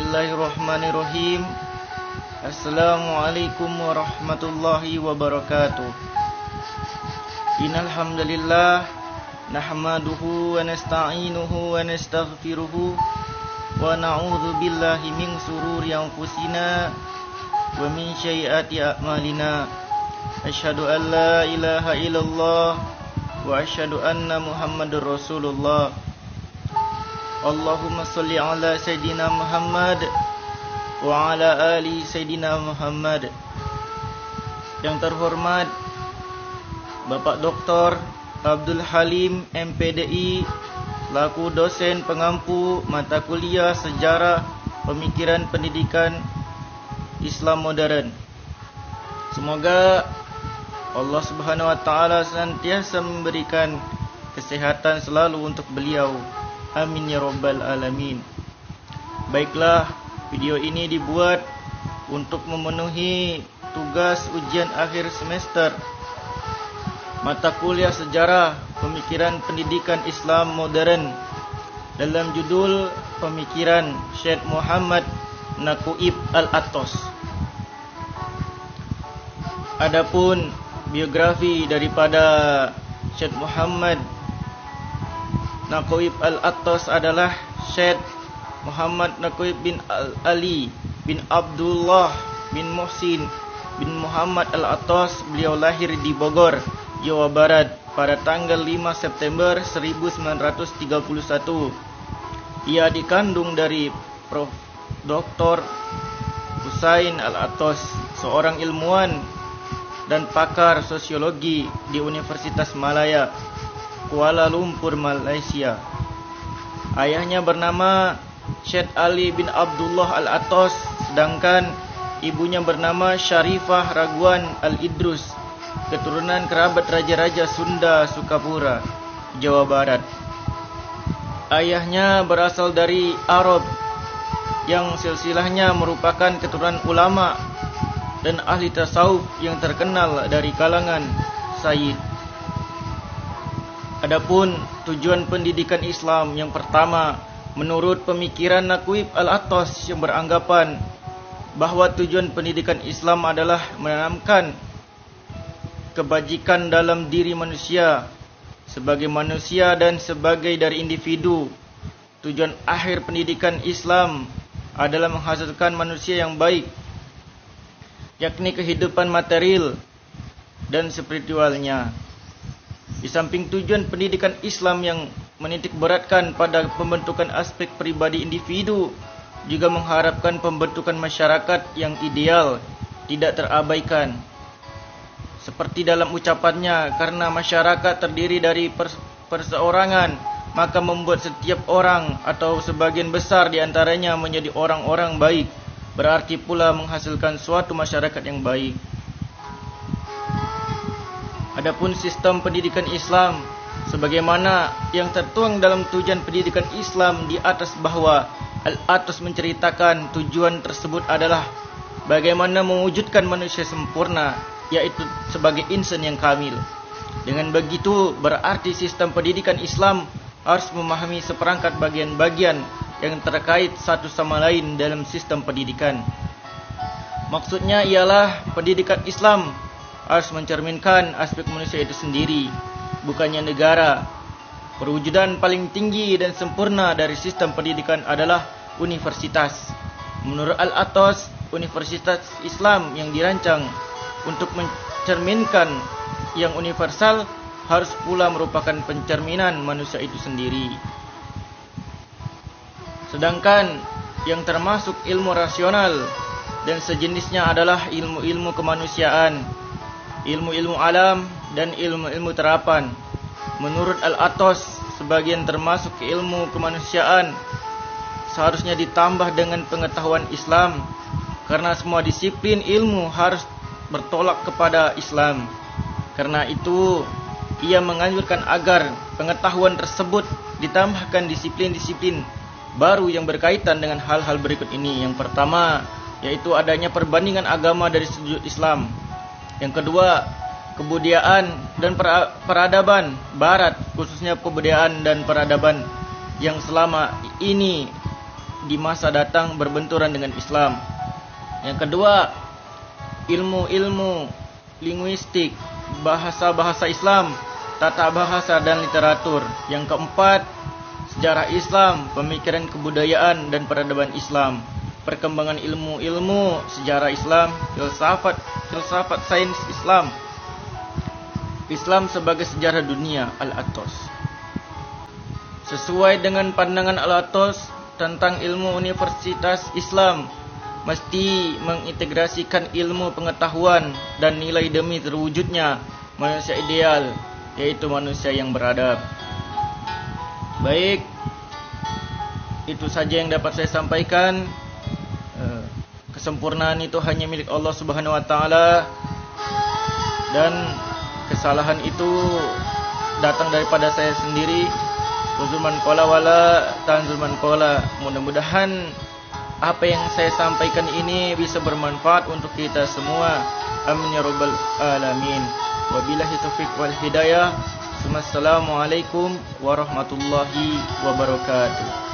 Bismillahirrahmanirrahim. Assalamualaikum warahmatullahi wabarakatuh. Innal hamdalillah nahmaduhu wa nasta'inuhu wa nastaghfiruhu wa na'udzu billahi min shururi anfusina wa min sayyiati a'malina. Asyhadu an la ilaha illallah wa asyhadu anna Muhammadar Rasulullah. Allahumma sholli ala Sayyidina Muhammad wa ala ali Sayyidina Muhammad. Yang terhormat Bapak Dr. Abdul Halim MPDI, laku dosen pengampu mata kuliah Sejarah Pemikiran Pendidikan Islam Modern. Semoga Allah Subhanahu wa taala senantiasa memberikan kesehatan selalu untuk beliau. Amin ya rabbal alamin. Baiklah, video ini dibuat untuk memenuhi tugas ujian akhir semester mata kuliah Sejarah Pemikiran Pendidikan Islam Modern dalam judul Pemikiran Syekh Muhammad Naqib Al-Attas. Adapun biografi daripada Syekh Muhammad Naqib Al-Attas adalah Syekh Muhammad Naqib bin Ali bin Abdullah bin Muhsin bin Muhammad Al-Attas. Beliau lahir di Bogor, Jawa Barat pada tanggal 5 September 1931. Ia dikandung dari Prof. Dr. Husain Al-Attas, seorang ilmuwan dan pakar sosiologi di Universitas Malaya, Kuala Lumpur, Malaysia. Ayahnya bernama Syekh Ali bin Abdullah Al-Attas, sedangkan ibunya bernama Syarifah Raguan Al-Idrus, keturunan kerabat Raja-Raja Sunda Sukapura, Jawa Barat. Ayahnya berasal dari Arab yang silsilahnya merupakan keturunan ulama dan ahli tasawuf yang terkenal dari kalangan Sayyid. Adapun tujuan pendidikan Islam yang pertama, menurut pemikiran Naqib Al-Attas yang beranggapan bahwa tujuan pendidikan Islam adalah menanamkan kebajikan dalam diri manusia sebagai manusia dan sebagai dari individu. Tujuan akhir pendidikan Islam adalah menghasilkan manusia yang baik, yakni kehidupan material dan spiritualnya. Di samping tujuan pendidikan Islam yang menitik beratkan pada pembentukan aspek pribadi individu, juga mengharapkan pembentukan masyarakat yang ideal tidak terabaikan. Seperti dalam ucapannya, karena masyarakat terdiri dari perseorangan, maka membuat setiap orang atau sebagian besar di antaranya menjadi orang-orang baik, berarti pula menghasilkan suatu masyarakat yang baik. Adapun sistem pendidikan Islam sebagaimana yang tertuang dalam tujuan pendidikan Islam di atas, bahwa Al-Attas menceritakan tujuan tersebut adalah bagaimana mewujudkan manusia sempurna, yaitu sebagai insan yang kamil. Dengan begitu berarti sistem pendidikan Islam harus memahami seperangkat bagian-bagian yang terkait satu sama lain dalam sistem pendidikan. Maksudnya ialah pendidikan Islam harus mencerminkan aspek manusia itu sendiri, bukannya negara. Perwujudan paling tinggi dan sempurna dari sistem pendidikan adalah universitas. Menurut Al-Attas, universitas Islam yang dirancang untuk mencerminkan yang universal harus pula merupakan pencerminan manusia itu sendiri. Sedangkan yang termasuk ilmu rasional dan sejenisnya adalah ilmu-ilmu kemanusiaan, ilmu-ilmu alam, dan ilmu-ilmu terapan. Menurut Al-Attas, sebagian termasuk ilmu kemanusiaan seharusnya ditambah dengan pengetahuan Islam, karena semua disiplin ilmu harus bertolak kepada Islam. Karena itu, ia menganjurkan agar pengetahuan tersebut ditambahkan disiplin-disiplin baru yang berkaitan dengan hal-hal berikut ini. Yang pertama, yaitu adanya perbandingan agama dari sudut Islam. Yang kedua, kebudayaan dan peradaban Barat, khususnya kebudayaan dan peradaban yang selama ini di masa datang berbenturan dengan Islam. Yang kedua, ilmu-ilmu linguistik, bahasa-bahasa Islam, tata bahasa dan literatur. Yang keempat, sejarah Islam, pemikiran kebudayaan dan peradaban Islam, perkembangan ilmu-ilmu sejarah Islam, filsafat sains Islam, Islam sebagai sejarah dunia, Al-Athos. Sesuai dengan pandangan Al-Athos tentang ilmu universitas Islam, mesti mengintegrasikan ilmu pengetahuan dan nilai demi terwujudnya manusia ideal, yaitu manusia yang beradab. Baik, itu saja yang dapat saya sampaikan. Kesempurnaan itu hanya milik Allah Subhanahu wa taala, dan kesalahan itu datang daripada saya sendiri. Zulman qala wala tanzulman qala. Mudah-mudahan apa yang saya sampaikan ini bisa bermanfaat untuk kita semua. Amin ya rabbal alamin. Wabillahi taufiq wal hidayah. Assalamualaikum warahmatullahi wabarakatuh.